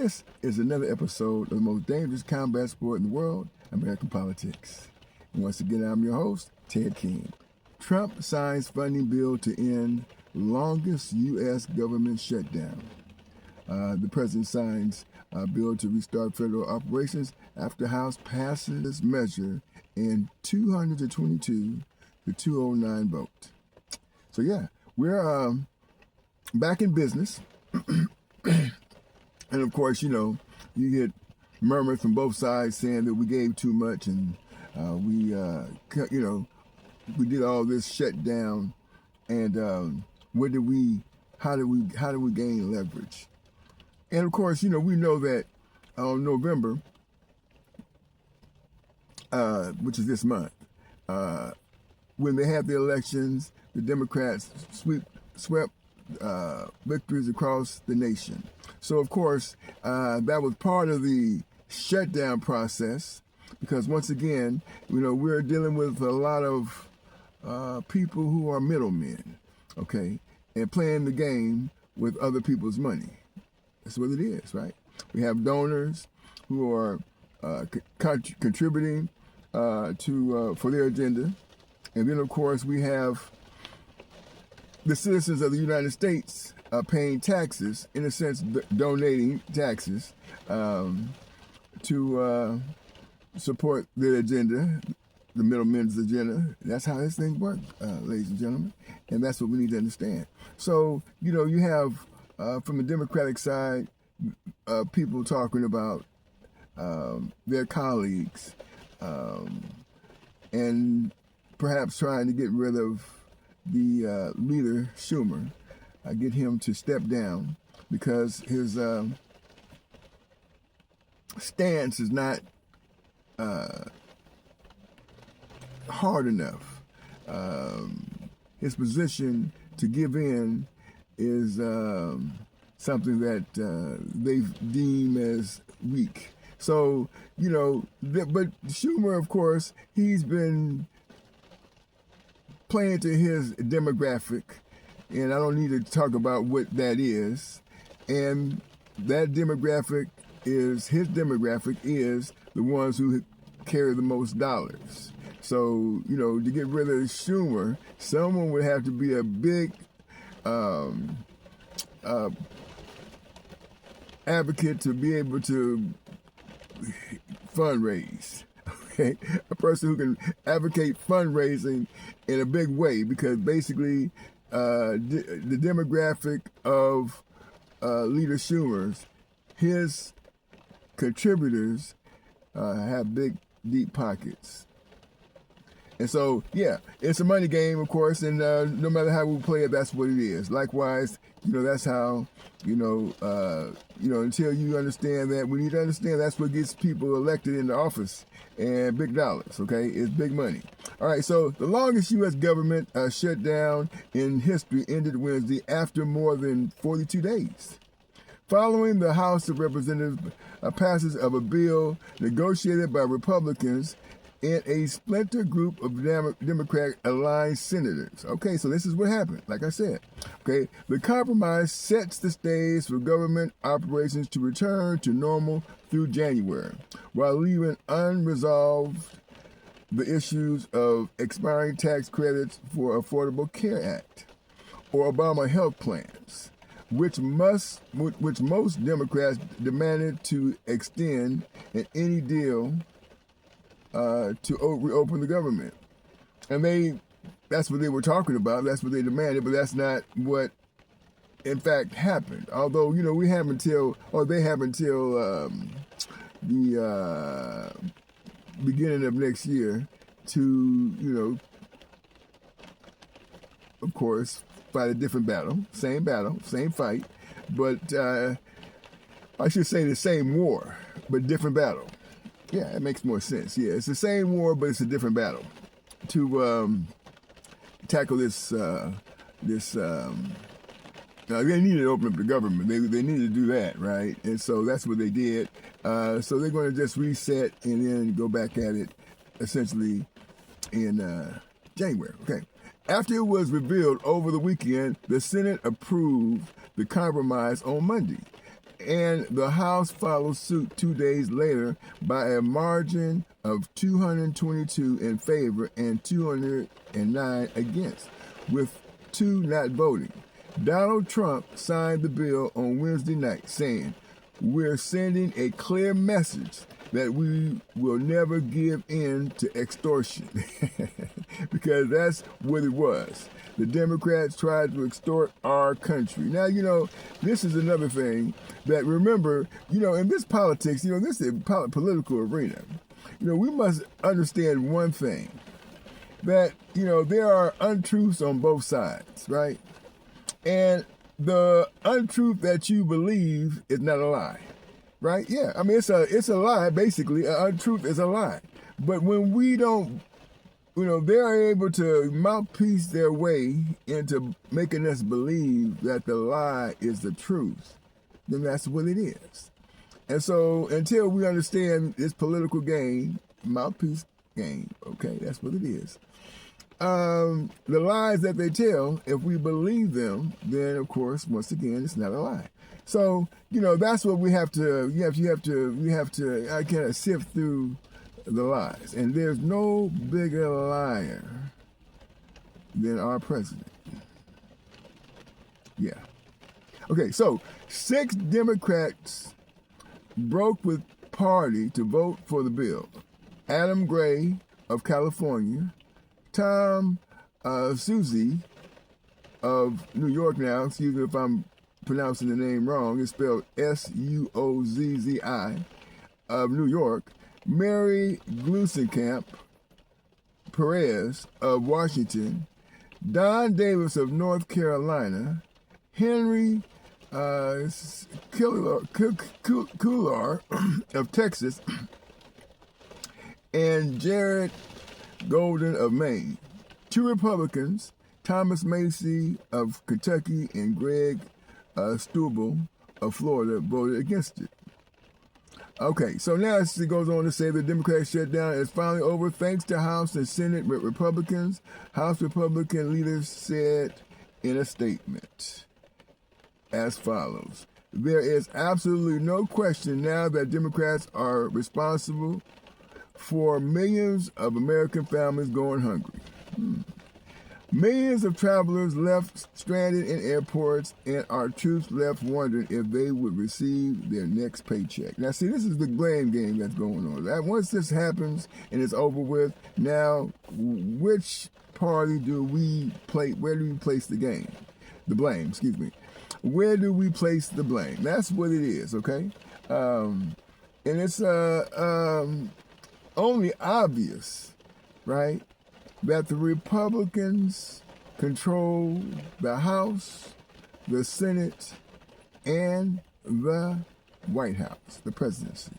this is another episode of the most dangerous combat sport in the world, American politics. And once again, I'm your host, Ted King. Trump signs funding bill to end longest U.S. government shutdown. The president signs a bill to restart federal operations after House passes this measure in 222 to 209 vote. So yeah, we're back in business. And of course, you get murmurs from both sides saying that we gave too much and we did all this shutdown. And how do we gain leverage? And of course, we know that on November, which is this month, when they had the elections, the Democrats swept victories across the nation. So, of course, that was part of the shutdown process because, once again, we're dealing with a lot of people who are middlemen, okay, and playing the game with other people's money. That's what it is, right? We have donors who are contributing for their agenda. And then, of course, we have the citizens of the United States paying taxes, in a sense, donating taxes to support their agenda, the middlemen's agenda. That's how this thing works, ladies and gentlemen. And that's what we need to understand. So, you have, from the Democratic side, people talking about their colleagues and perhaps trying to get rid of the leader, Schumer, get him to step down because his stance is not hard enough. His position to give in is something that they deem as weak. So, but Schumer, of course, he's been playing to his demographic, and I don't need to talk about what that is. And that demographic is the ones who carry the most dollars. So, to get rid of Schumer, someone would have to be a big advocate to be able to fundraise. Okay, a person who can advocate fundraising in a big way, because basically the demographic of Leader Schumer's, his contributors have big, deep pockets. And so, yeah, it's a money game, of course, and no matter how we play it, that's what it is. Likewise, that's how, until you understand that, we need to understand that's what gets people elected into office, and big dollars, okay? It's big money. All right, so the longest U.S. government shutdown in history ended Wednesday after more than 42 days. Following the House of Representatives passage of a bill negotiated by Republicans and a splinter group of Democrat-aligned senators. Okay, so this is what happened, like I said. Okay, the compromise sets the stage for government operations to return to normal through January, while leaving unresolved the issues of expiring tax credits for Affordable Care Act or Obama health plans, which most Democrats demanded to extend in any deal to reopen the government. And that's what they were talking about. That's what they demanded, but that's not what, in fact, happened. Although, they have until the beginning of next year to, of course, fight a different battle, same fight, but I should say the same war, but different battle. Yeah, it makes more sense. Yeah, it's the same war, but it's a different battle to tackle this. They needed to open up the government. They needed to do that, right? And so that's what they did. So they're going to just reset and then go back at it, essentially in January. Okay. After it was revealed over the weekend, the Senate approved the compromise on Monday. And the House followed suit 2 days later by a margin of 222 in favor and 209 against, with 2 not voting. Donald Trump signed the bill on Wednesday night, saying, "We're sending a clear message that we will never give in to extortion." Because that's what it was. The Democrats tried to extort our country. Now, this is another thing that, remember, in this politics, this is a political arena. We must understand one thing, that, there are untruths on both sides, right? And the untruth that you believe is not a lie, right? Yeah, I mean, it's a lie, basically. An untruth is a lie. But when we don't, they're able to mouthpiece their way into making us believe that the lie is the truth, then that's what it is. And so until we understand this political game, mouthpiece game, okay, that's what it is. The lies that they tell, if we believe them, then of course, once again, it's not a lie. So, that's what we have to, we have to kind of sift through the lies. And there's no bigger liar than our president. Yeah. Okay, so 6 Democrats broke with party to vote for the bill. Adam Gray of California, Tom Suozzi of New York now, excuse me if I'm pronouncing the name wrong, it's spelled Suozzi of New York, Mary Gluesenkamp Perez of Washington, Don Davis of North Carolina, Henry Cuellar of Texas, and Jared Golden of Maine. 2 Republicans, Thomas Macy of Kentucky and Greg Stubble of Florida, voted against it. Okay, so now it goes on to say the Democratic shutdown is finally over thanks to House and Senate Republicans. House Republican leaders said in a statement as follows: "There is absolutely no question now that Democrats are responsible for millions of American families going hungry. Millions of travelers left stranded in airports, and our troops left wondering if they would receive their next paycheck." Now, see, this is the blame game that's going on. That once this happens and it's over with, now which party do we play? Where do we place the game? The blame, excuse me. Where do we place the blame? That's what it is, okay? And it's only obvious, right, that the Republicans control the House, the Senate, and the White House, the presidency.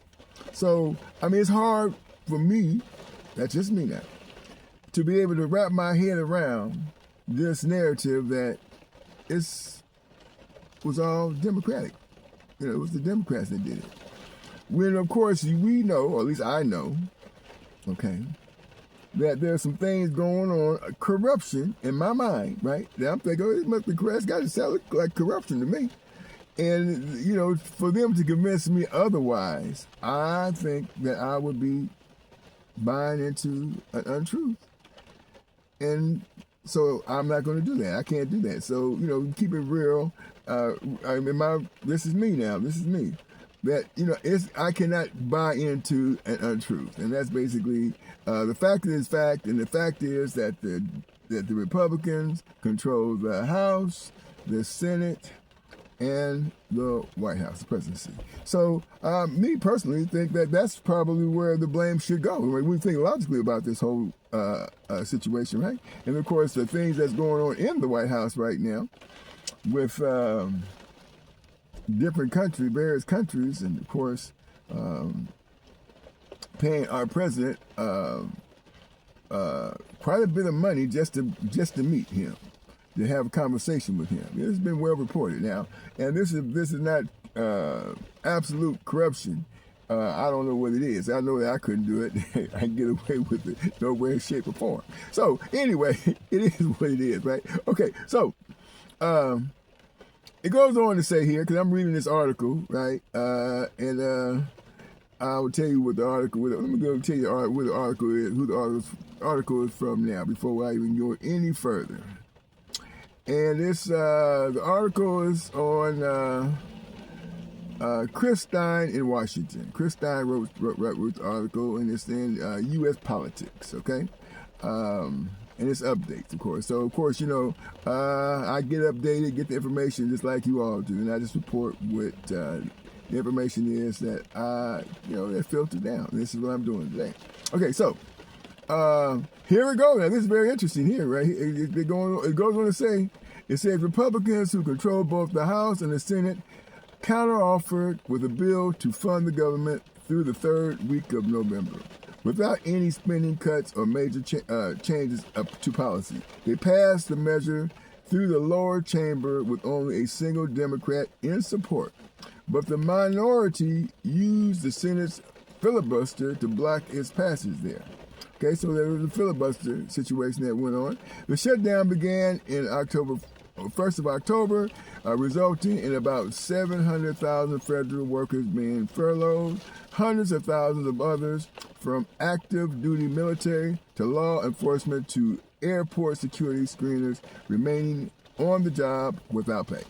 So, I mean, it's hard for me, that's just me now, to be able to wrap my head around this narrative that was all Democratic. It was the Democrats that did it. When, of course, we know, or at least I know, okay, that there's some things going on, corruption in my mind, right? That I'm thinking, it must be correct. It's got to sound like corruption to me. And, for them to convince me otherwise, I think that I would be buying into an untruth. And so I'm not going to do that. I can't do that. So, keep it real. This is me now. This is me. That, I cannot buy into an untruth. And that's basically, the fact is fact, and the fact is that the Republicans control the House, the Senate, and the White House, the presidency. So, me personally think that that's probably where the blame should go. When we think logically about this whole situation, right? And of course, the things that's going on in the White House right now with different countries, various countries, and of course, paying our president quite a bit of money just to meet him, to have a conversation with him. It's been well reported now, and this is not absolute corruption. I don't know what it is. I know that I couldn't do it. I can get away with it, no way, shape, or form. So anyway, it is what it is, right? Okay, so it goes on to say here, because I'm reading this article, right? And I will tell you what the article. Let me go tell you where the article is, who the article is from now, before I even go any further. And this the article is on Chris Stein in Washington. Chris Stein wrote the article, and it's in U.S. politics. Okay. And it's updates, of course. So, of course, you know, I get updated, get the information just like you all do, and I just report what the information is that that filtered down. This is what I'm doing today. Okay, so here we go. Now, this is very interesting here, right? It goes on to say, it says Republicans who control both the House and the Senate counteroffered with a bill to fund the government through the third week of November, without any spending cuts or major changes to policy. They passed the measure through the lower chamber with only a single Democrat in support. But the minority used the Senate's filibuster to block its passage there. Okay, so there was a filibuster situation that went on. The shutdown began in October, 1st of October, resulting in about 700,000 federal workers being furloughed, hundreds of thousands of others, from active duty military to law enforcement to airport security screeners, remaining on the job without pay.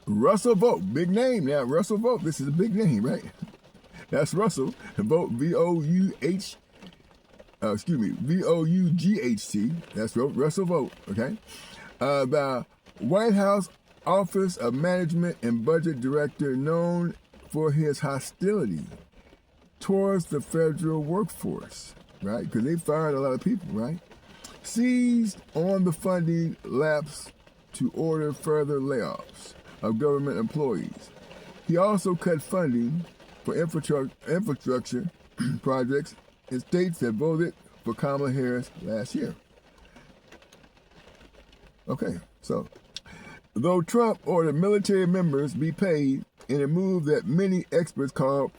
Russell Vought, big name now. Russell Vought, this is a big name, right? That's Russell Vought, V-O-U-G-H-T. That's Russell Vought, okay? The White House Office of Management and Budget Director, known for his hostility towards the federal workforce, right? Because they fired a lot of people, right? Seized on the funding lapse to order further layoffs of government employees. He also cut funding for infrastructure projects in states that voted for Kamala Harris last year. Okay, so though Trump ordered military members be paid in a move that many experts call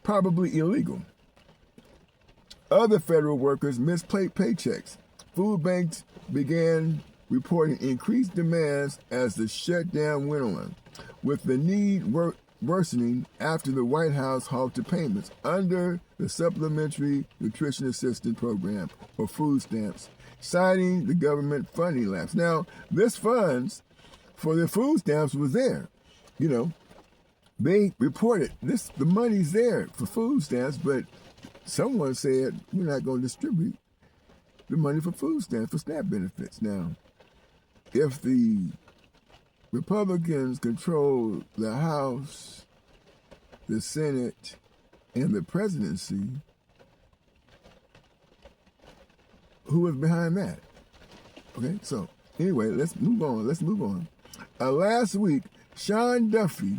probably illegal, other federal workers missed paychecks. Food banks began reporting increased demands as the shutdown went on, with the need worsening after the White House halted payments under the Supplementary Nutrition Assistance Program, or food stamps, citing the government funding lapse. Now, this funds for the food stamps was there. You know, they reported the money's there for food stamps, but someone said we're not going to distribute the money for food stamps, for SNAP benefits. Now, if the Republicans control the House, the Senate, and the presidency, who is behind that? Okay, so anyway, let's move on. Last week, Sean Duffy,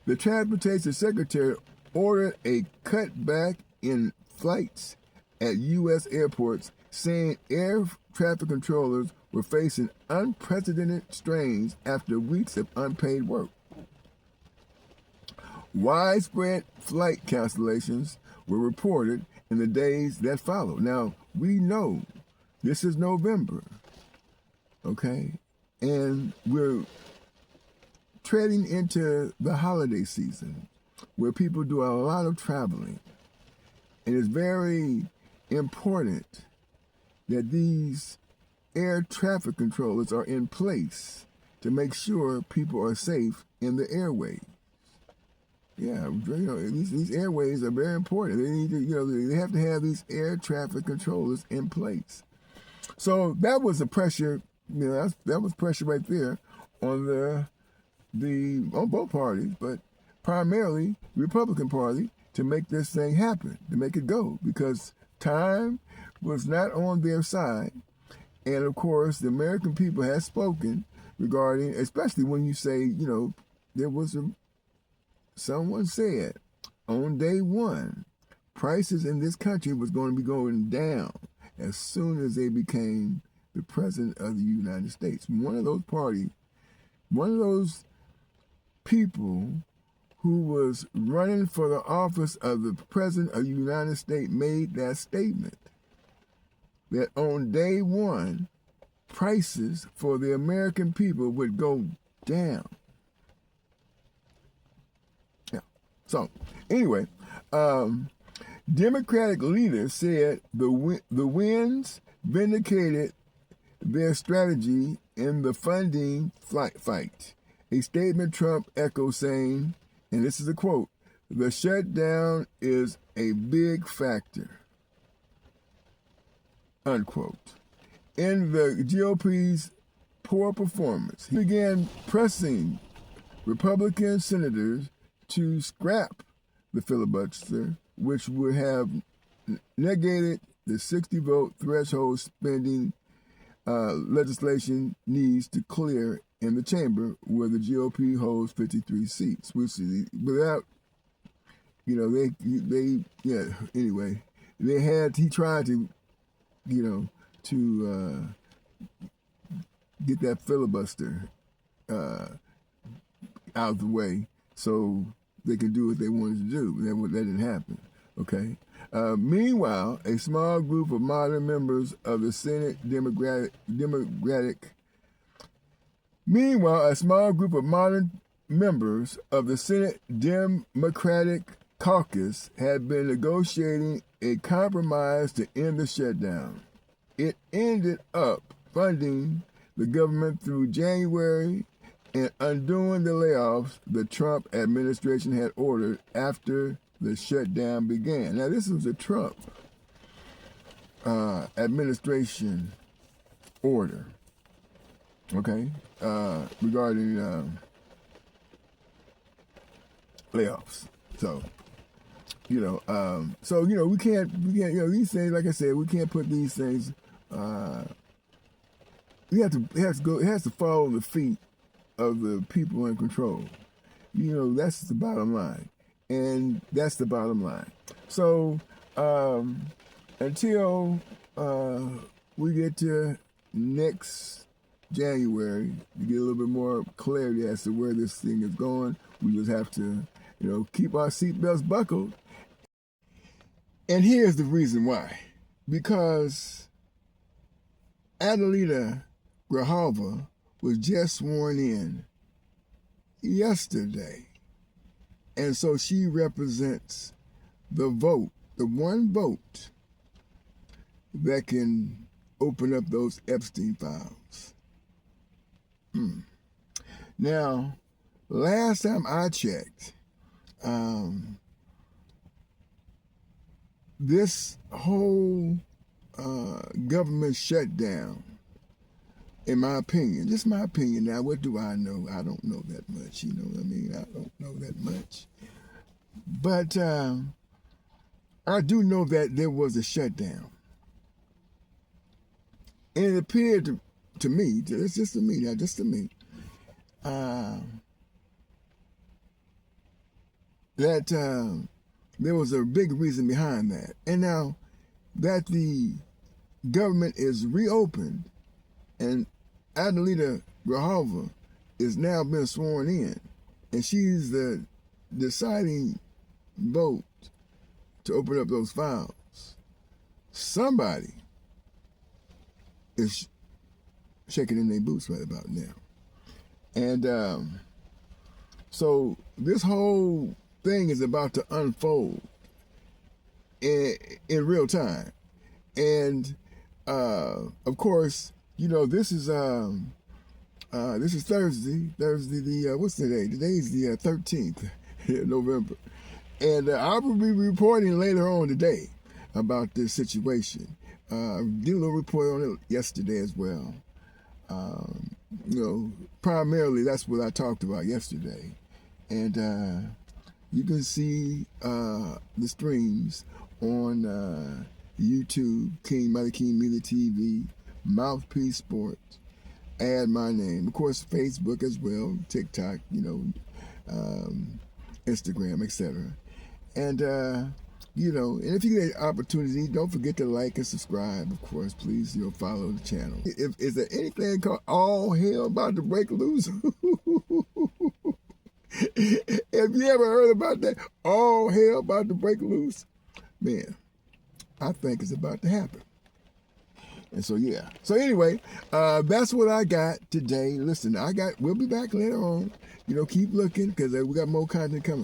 the Transportation Secretary, ordered a cutback in flights at U.S. airports, saying air traffic controllers were facing unprecedented strains after weeks of unpaid work. Widespread flight cancellations were reported in the days that followed. Now, we know this is November, okay? And we're treading into the holiday season where people do a lot of traveling. And it's very important that these air traffic controllers are in place to make sure people are safe in the airways. Yeah, these airways are very important. They need to, they have to have these air traffic controllers in place. So that was a pressure, that was pressure right there on on both parties, but primarily Republican Party, to make this thing happen, to make it go, because time was not on their side. And of course, the American people has spoken regarding, especially when you say, there was someone said on day one, prices in this country was going to be going down as soon as they became the president of the United States. One of those people who was running for the office of the president of the United States made that statement, that on day one, prices for the American people would go down. Yeah. So, anyway, Democratic leaders said the wins vindicated their strategy in the funding fight. A statement Trump echoed saying, and this is a quote, "The shutdown is a big factor," unquote. In the GOP's poor performance, he began pressing Republican senators to scrap the filibuster, which would have negated the 60-vote threshold spending legislation needs to clear in the chamber where the GOP holds 53 seats, which is without, anyway, he tried to, to get that filibuster out of the way so they could do what they wanted to do. That didn't happen, okay? Meanwhile, a small group of modern members of the Senate Democratic caucus had been negotiating a compromise to end the shutdown. It ended up funding the government through January and undoing the layoffs the Trump administration had ordered after the shutdown began. Now, this was a Trump administration order, okay, regarding layoffs. So, we can't, these things, like I said, we can't put these things, it has to follow the feet of the people in control. That's the bottom line. And that's the bottom line. So, until we get to next January, to get a little bit more clarity as to where this thing is going, we just have to, keep our seatbelts buckled. And here's the reason why. Because Adelita Grijalva was just sworn in yesterday. And so she represents the vote, the one vote that can open up those Epstein files. Now, last time I checked, this whole government shutdown, in my opinion, just my opinion now, what do I know? I don't know that much, I don't know that much. But I do know that there was a shutdown. And it appeared to me, just to me, that there was a big reason behind that. And now that the government is reopened and Adelita Grijalva is now been sworn in, and she's the deciding vote to open up those files, somebody is shaking in their boots right about now. And so this whole thing is about to unfold in real time. And of course, this is Thursday. What's today? Today's the 13th of November. And I will be reporting later on today about this situation. I did a little report on it yesterday as well. Primarily that's what I talked about yesterday. And you can see the streams on YouTube, Mighty King Media TV, Mouthpiece Sports, add my name. Of course, Facebook as well, TikTok, Instagram, etc. And, and if you get an opportunity, don't forget to like and subscribe, of course. Please, follow the channel. Is there anything called all hell about to break loose? Have you ever heard about that? All hell about to break loose? Man, I think it's about to happen. And so, yeah. So anyway, that's what I got today. Listen, we'll be back later on. Keep looking because we got more content coming.